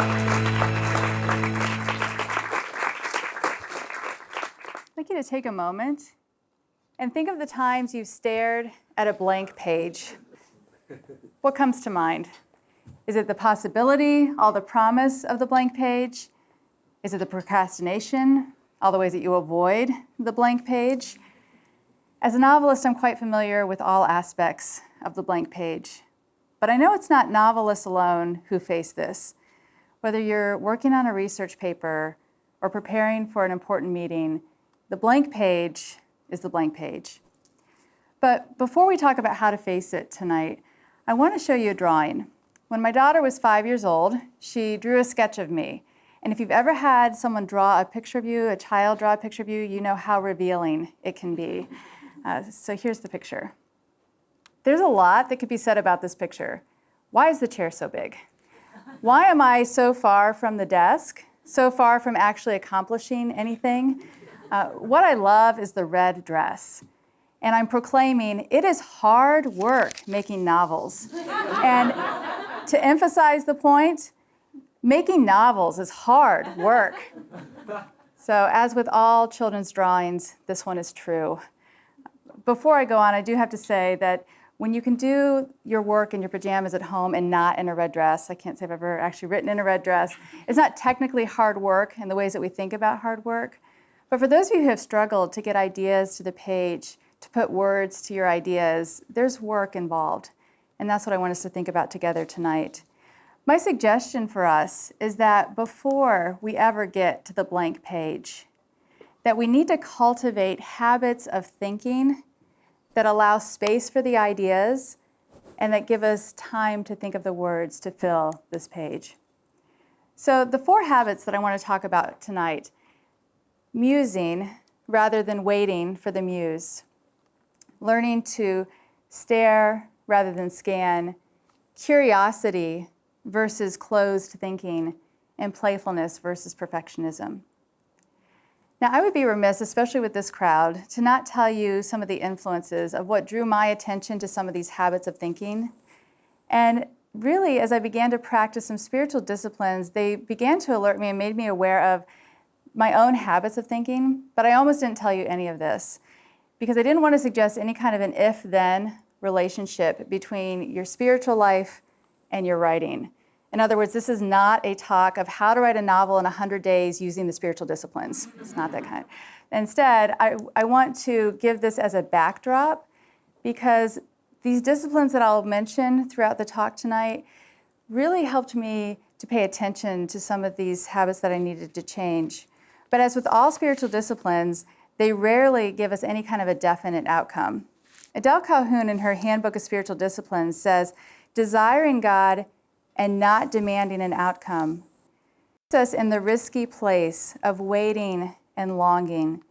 I'd like you to take a moment and think of the times you've stared at a blank page. What comes to mind? Is it the possibility, all the promise of the blank page? Is it the procrastination, all the ways that you avoid the blank page? As a novelist, I'm quite familiar with all aspects of the blank page. But I know it's not novelists alone who face this. Whether you're working on a research paper or preparing for an important meeting, the blank page is the blank page. But before we talk about how to face it tonight, I want to show you a drawing. When my daughter was 5 years old, she drew a sketch of me. And if you've ever had someone draw a picture of you, a child draw a picture of you, you know how revealing it can be. So here's the picture. There's a lot that could be said about this picture. Why is the chair so big? Why am I so far from the desk, so far from actually accomplishing anything? What I love is the red dress. And I'm proclaiming it is hard work making novels. And to emphasize the point, making novels is hard work. So as with all children's drawings, this one is true. Before I go on, I do have to say that when you can do your work in your pajamas at home and not in a red dress, I can't say I've ever actually written in a red dress, it's not technically hard work in the ways that we think about hard work. But for those of you who have struggled to get ideas to the page, to put words to your ideas, there's work involved. And that's what I want us to think about together tonight. My suggestion for us is that before we ever get to the blank page, that we need to cultivate habits of thinking that allow space for the ideas and that give us time to think of the words to fill this page. So the 4 habits that I want to talk about tonight: musing rather than waiting for the muse, learning to stare rather than scan, curiosity versus closed thinking, and playfulness versus perfectionism. Now, I would be remiss, especially with this crowd, to not tell you some of the influences of what drew my attention to some of these habits of thinking. And really, as I began to practice some spiritual disciplines, they began to alert me and made me aware of my own habits of thinking, but I almost didn't tell you any of this because I didn't want to suggest any kind of an if-then relationship between your spiritual life and your writing. In other words, this is not a talk of how to write a novel in 100 days using the spiritual disciplines. It's not that kind. Instead, I want to give this as a backdrop because these disciplines that I'll mention throughout the talk tonight really helped me to pay attention to some of these habits that I needed to change. But as with all spiritual disciplines, they rarely give us any kind of a definite outcome. Adele Calhoun, in her Handbook of Spiritual Disciplines, says, desiring God and not demanding an outcome puts us in the risky place of waiting and longing.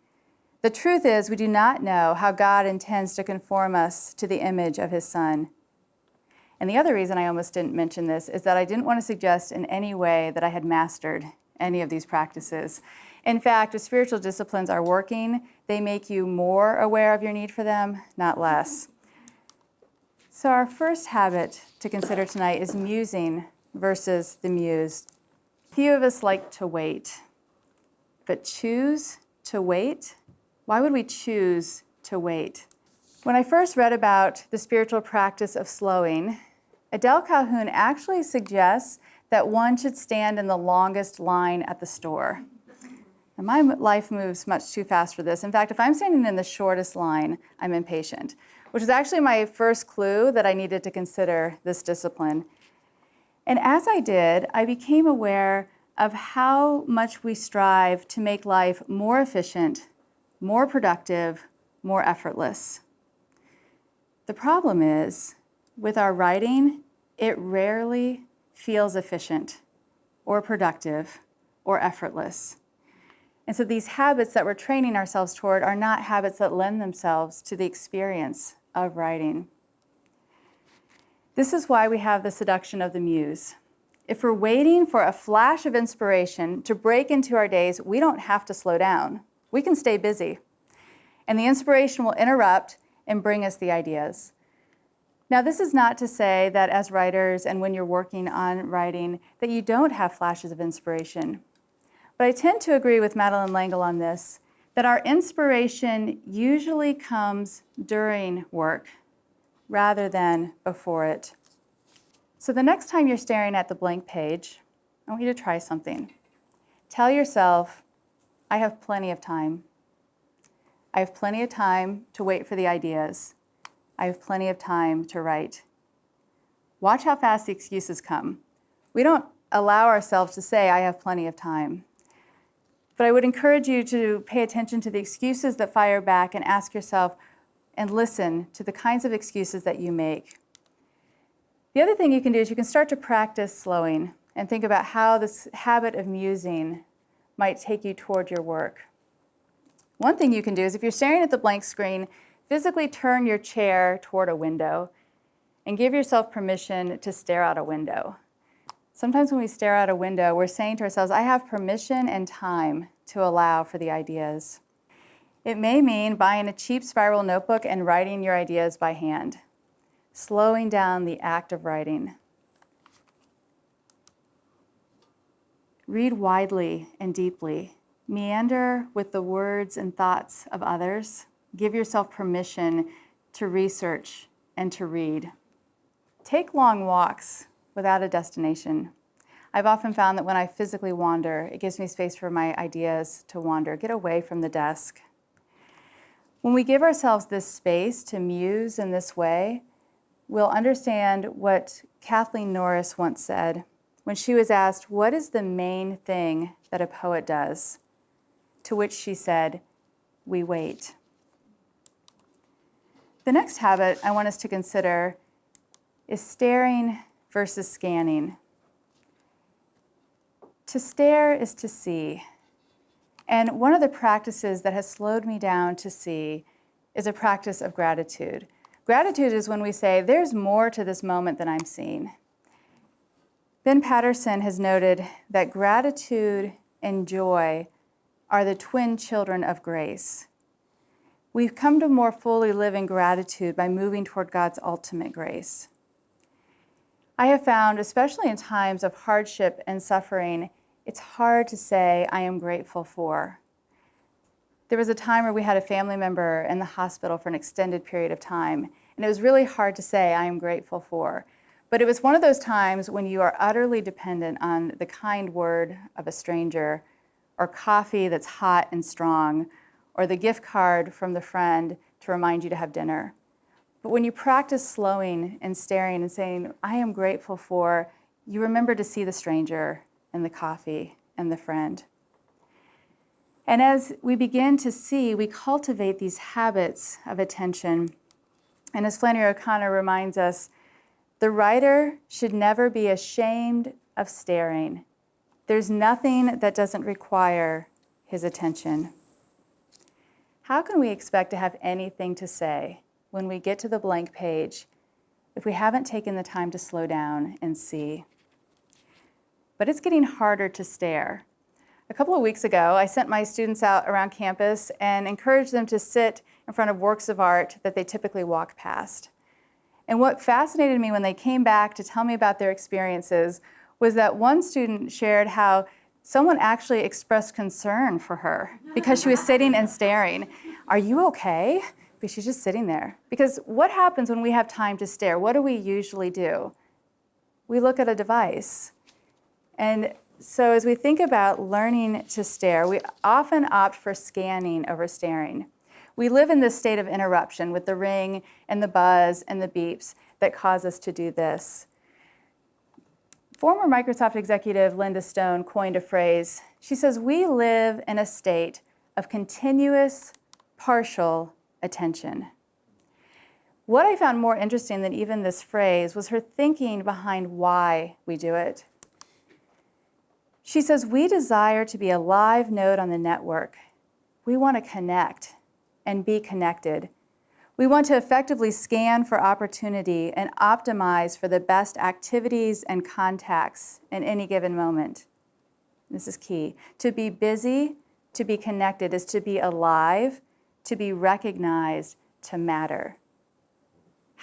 The truth is, we do not know how God intends to conform us to the image of his Son. And the other reason I almost didn't mention this is that I didn't want to suggest in any way that I had mastered any of these practices. In fact, if spiritual disciplines are working, they make you more aware of your need for them, not less. So our first habit to consider tonight is musing versus the muse. Few of us like to wait, but choose to wait? Why would we choose to wait? When I first read about the spiritual practice of slowing, Adele Calhoun actually suggests that one should stand in the longest line at the store. And my life moves much too fast for this. In fact, if I'm standing in the shortest line, I'm impatient, which is actually my first clue that I needed to consider this discipline. And as I did, I became aware of how much we strive to make life more efficient, more productive, more effortless. The problem is, with our writing, it rarely feels efficient or productive or effortless. And so these habits that we're training ourselves toward are not habits that lend themselves to the experience of writing. This is why we have the seduction of the muse. If we're waiting for a flash of inspiration to break into our days, we don't have to slow down. We can stay busy. And the inspiration will interrupt and bring us the ideas. Now, this is not to say that as writers and when you're working on writing that you don't have flashes of inspiration. But I tend to agree with Madeline L'Engle on this, that our inspiration usually comes during work rather than before it. So the next time you're staring at the blank page, I want you to try something. Tell yourself, I have plenty of time. I have plenty of time to wait for the ideas. I have plenty of time to write. Watch how fast the excuses come. We don't allow ourselves to say, I have plenty of time. But I would encourage you to pay attention to the excuses that fire back and ask yourself and listen to the kinds of excuses that you make. The other thing you can do is you can start to practice slowing and think about how this habit of musing might take you toward your work. One thing you can do is if you're staring at the blank screen, physically turn your chair toward a window and give yourself permission to stare out a window. Sometimes when we stare out a window, we're saying to ourselves, I have permission and time to allow for the ideas. It may mean buying a cheap spiral notebook and writing your ideas by hand, slowing down the act of writing. Read widely and deeply. Meander with the words and thoughts of others. Give yourself permission to research and to read. Take long walks without a destination. I've often found that when I physically wander, it gives me space for my ideas to wander. Get away from the desk. When we give ourselves this space to muse in this way, we'll understand what Kathleen Norris once said when she was asked, what is the main thing that a poet does? To which she said, we wait. The next habit I want us to consider is staring versus scanning. To stare is to see. And one of the practices that has slowed me down to see is a practice of gratitude. Gratitude is when we say, there's more to this moment than I'm seeing. Ben Patterson has noted that gratitude and joy are the twin children of grace. We've come to more fully live in gratitude by moving toward God's ultimate grace. I have found, especially in times of hardship and suffering, it's hard to say, I am grateful for. There was a time where we had a family member in the hospital for an extended period of time, and it was really hard to say, I am grateful for. But it was one of those times when you are utterly dependent on the kind word of a stranger, or coffee that's hot and strong, or the gift card from the friend to remind you to have dinner. But when you practice slowing and staring and saying, I am grateful for, you remember to see the stranger and the coffee and the friend. And as we begin to see, we cultivate these habits of attention. And as Flannery O'Connor reminds us, the writer should never be ashamed of staring. There's nothing that doesn't require his attention. How can we expect to have anything to say when we get to the blank page if we haven't taken the time to slow down and see? But it's getting harder to stare. A couple of weeks ago, I sent my students out around campus and encouraged them to sit in front of works of art that they typically walk past. And what fascinated me when they came back to tell me about their experiences was that one student shared how someone actually expressed concern for her because she was sitting and staring. Are you okay? But she's just sitting there. Because what happens when we have time to stare? What do we usually do? We look at a device. And so as we think about learning to stare, we often opt for scanning over staring. We live in this state of interruption with the ring and the buzz and the beeps that cause us to do this. Former Microsoft executive Linda Stone coined a phrase. She says, we live in a state of continuous, partial attention. What I found more interesting than even this phrase was her thinking behind why we do it. She says, we desire to be a live node on the network. We want to connect and be connected. We want to effectively scan for opportunity and optimize for the best activities and contacts in any given moment. This is key. To be busy, to be connected, is to be alive, to be recognized, to matter.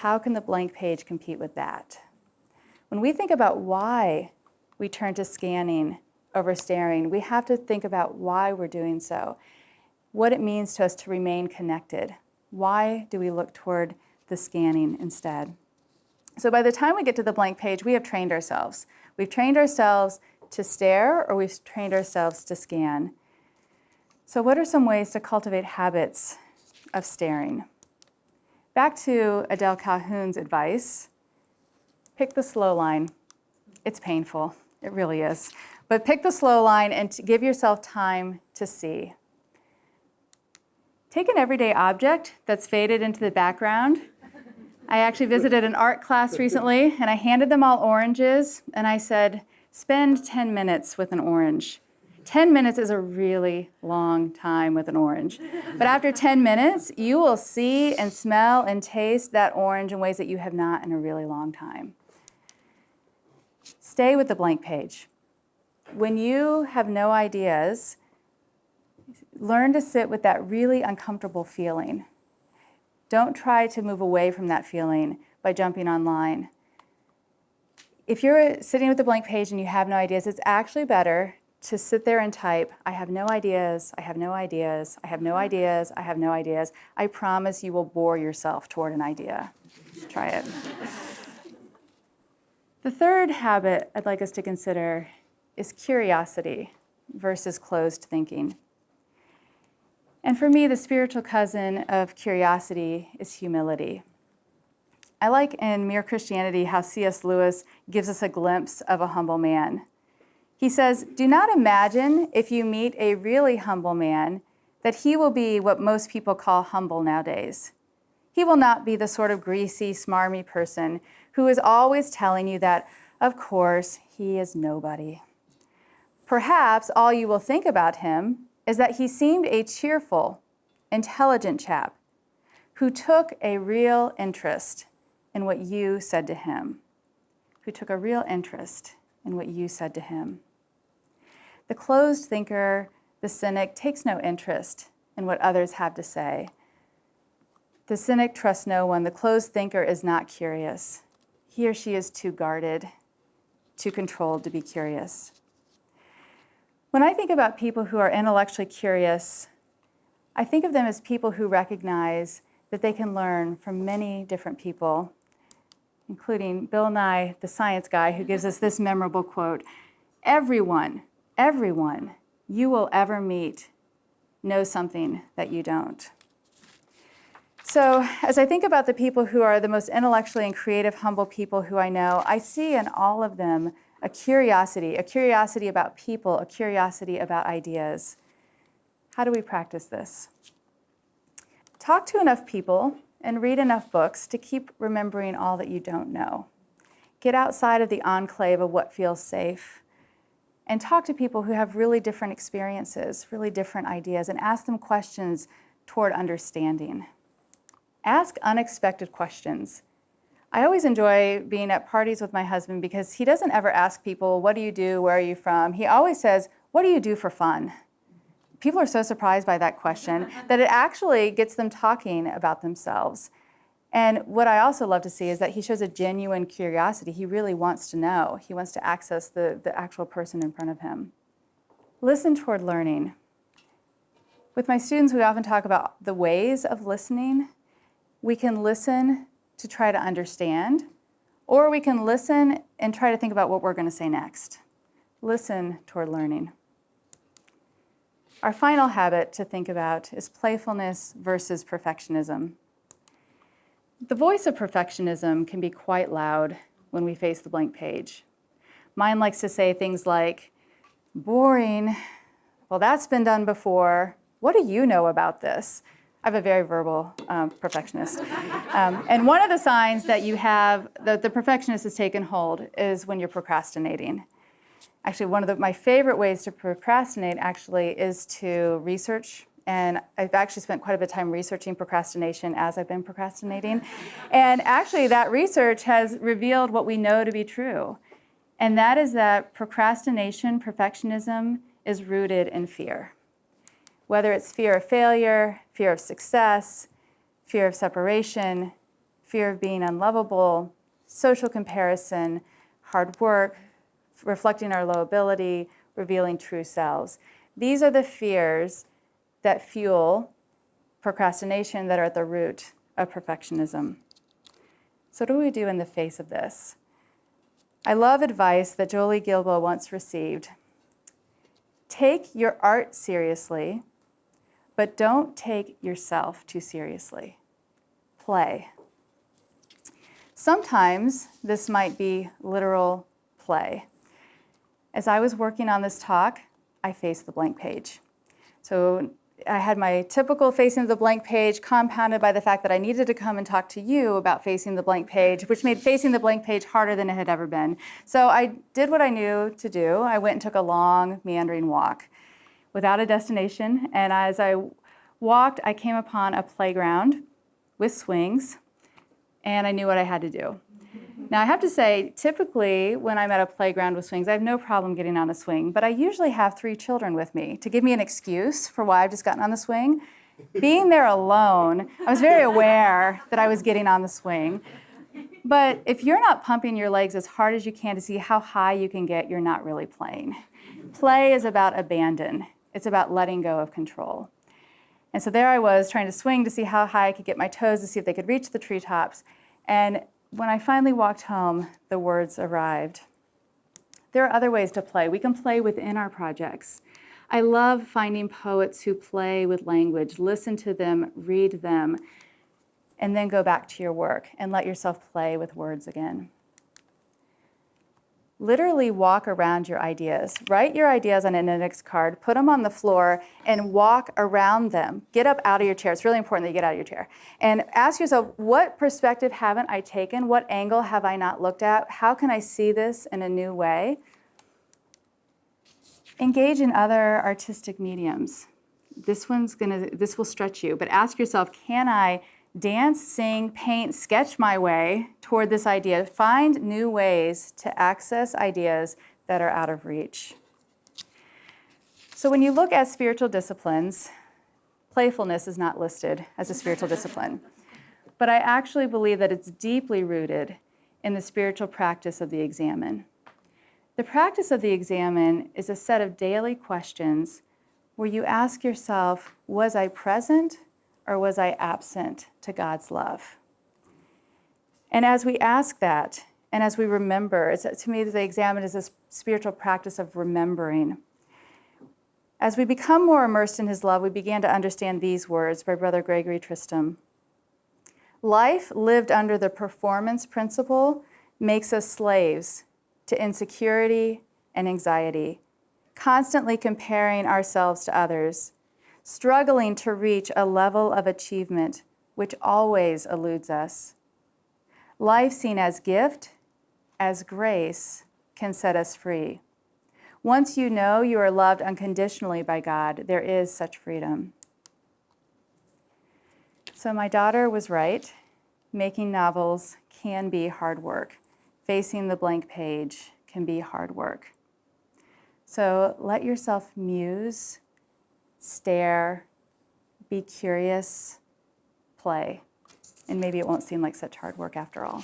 How can the blank page compete with that? When we think about why we turn to scanning over staring, we have to think about why we're doing so, what it means to us to remain connected. Why do we look toward the scanning instead? So by the time we get to the blank page, we have trained ourselves. We've trained ourselves to stare, or we've trained ourselves to scan. So what are some ways to cultivate habits of staring? Back to Adele Calhoun's advice, pick the slow line. It's painful, it really is. But pick the slow line and give yourself time to see. Take an everyday object that's faded into the background. I actually visited an art class recently, and I handed them all oranges, and I said, spend 10 minutes with an orange. 10 minutes is a really long time with an orange. But after 10 minutes, you will see and smell and taste that orange in ways that you have not in a really long time. Stay with the blank page. When you have no ideas, learn to sit with that really uncomfortable feeling. Don't try to move away from that feeling by jumping online. If you're sitting with a blank page and you have no ideas, it's actually better to sit there and type, I have no ideas, I have no ideas, I have no ideas, I have no ideas. I promise you will bore yourself toward an idea. Try it. The third habit I'd like us to consider is curiosity versus closed thinking. And for me, the spiritual cousin of curiosity is humility. I like in Mere Christianity how C.S. Lewis gives us a glimpse of a humble man. He says, do not imagine if you meet a really humble man that he will be what most people call humble nowadays. He will not be the sort of greasy, smarmy person who is always telling you that, of course, he is nobody. Perhaps all you will think about him is that he seemed a cheerful, intelligent chap who took a real interest in what you said to him, who took a real interest in what you said to him. The closed thinker, the cynic, takes no interest in what others have to say. The cynic trusts no one. The closed thinker is not curious. He or she is too guarded, too controlled to be curious. When I think about people who are intellectually curious, I think of them as people who recognize that they can learn from many different people, including Bill Nye, the science guy, who gives us this memorable quote, everyone you will ever meet knows something that you don't. So as I think about the people who are the most intellectually and creative, humble people who I know, I see in all of them a curiosity about people, a curiosity about ideas. How do we practice this? Talk to enough people and read enough books to keep remembering all that you don't know. Get outside of the enclave of what feels safe and talk to people who have really different experiences, really different ideas, and ask them questions toward understanding. Ask unexpected questions. I always enjoy being at parties with my husband because he doesn't ever ask people, what do you do, where are you from? He always says, what do you do for fun? People are so surprised by that question that it actually gets them talking about themselves. And what I also love to see is that he shows a genuine curiosity. He really wants to know. He wants to access the actual person in front of him. Listen toward learning. With my students, we often talk about the ways of listening. We can listen to try to understand, or we can listen and try to think about what we're going to say next. Listen toward learning. Our final habit to think about is playfulness versus perfectionism. The voice of perfectionism can be quite loud when we face the blank page. Mine likes to say things like, boring, well, that's been done before. What do you know about this? I have a very verbal perfectionist. And one of the signs that you have, that the perfectionist has taken hold, is when you're procrastinating. Actually, one of my favorite ways to procrastinate actually is to research. And I've actually spent quite a bit of time researching procrastination as I've been procrastinating. And actually, that research has revealed what we know to be true. And that is that procrastination, perfectionism, is rooted in fear. Whether it's fear of failure, fear of success, fear of separation, fear of being unlovable, social comparison, hard work, reflecting our low ability, revealing true selves. These are the fears that fuel procrastination, that are at the root of perfectionism. So what do we do in the face of this? I love advice that Jolie Gilbo once received. Take your art seriously, but don't take yourself too seriously. Play. Sometimes this might be literal play. As I was working on this talk, I faced the blank page. So I had my typical facing the blank page compounded by the fact that I needed to come and talk to you about facing the blank page, which made facing the blank page harder than it had ever been. So I did what I knew to do. I went and took a long, meandering walk without a destination. And as I walked, I came upon a playground with swings, and I knew what I had to do. Now, I have to say, typically, when I'm at a playground with swings, I have no problem getting on a swing, but I usually have 3 children with me to give me an excuse for why I've just gotten on the swing. Being there alone, I was very aware that I was getting on the swing. But if you're not pumping your legs as hard as you can to see how high you can get, you're not really playing. Play is about abandon. It's about letting go of control. And so there I was trying to swing to see how high I could get my toes to see if they could reach the treetops. And when I finally walked home, the words arrived. There are other ways to play. We can play within our projects. I love finding poets who play with language. Listen to them, read them, and then go back to your work and let yourself play with words again. Literally walk around your ideas. Write your ideas on an index card, put them on the floor, and walk around them. Get up out of your chair. It's really important that you get out of your chair. And ask yourself, what perspective haven't I taken? What angle have I not looked at? How can I see this in a new way? Engage in other artistic mediums. This will stretch you, but ask yourself, can I dance, sing, paint, sketch my way toward this idea? Find new ways to access ideas that are out of reach. So when you look at spiritual disciplines, playfulness is not listed as a spiritual discipline. But I actually believe that it's deeply rooted in the spiritual practice of the examen. The practice of the examen is a set of daily questions where you ask yourself, was I present or was I absent to God's love? And as we ask that, and as we remember, to me, the examen is a spiritual practice of remembering. As we become more immersed in his love, we begin to understand these words by Brother Gregory Tristram. Life lived under the performance principle makes us slaves to insecurity and anxiety, constantly comparing ourselves to others, struggling to reach a level of achievement which always eludes us. Life seen as gift, as grace, can set us free. Once you know you are loved unconditionally by God, there is such freedom. So my daughter was right. Making novels can be hard work. Facing the blank page can be hard work. So let yourself muse, stare, be curious, play, and maybe it won't seem like such hard work after all.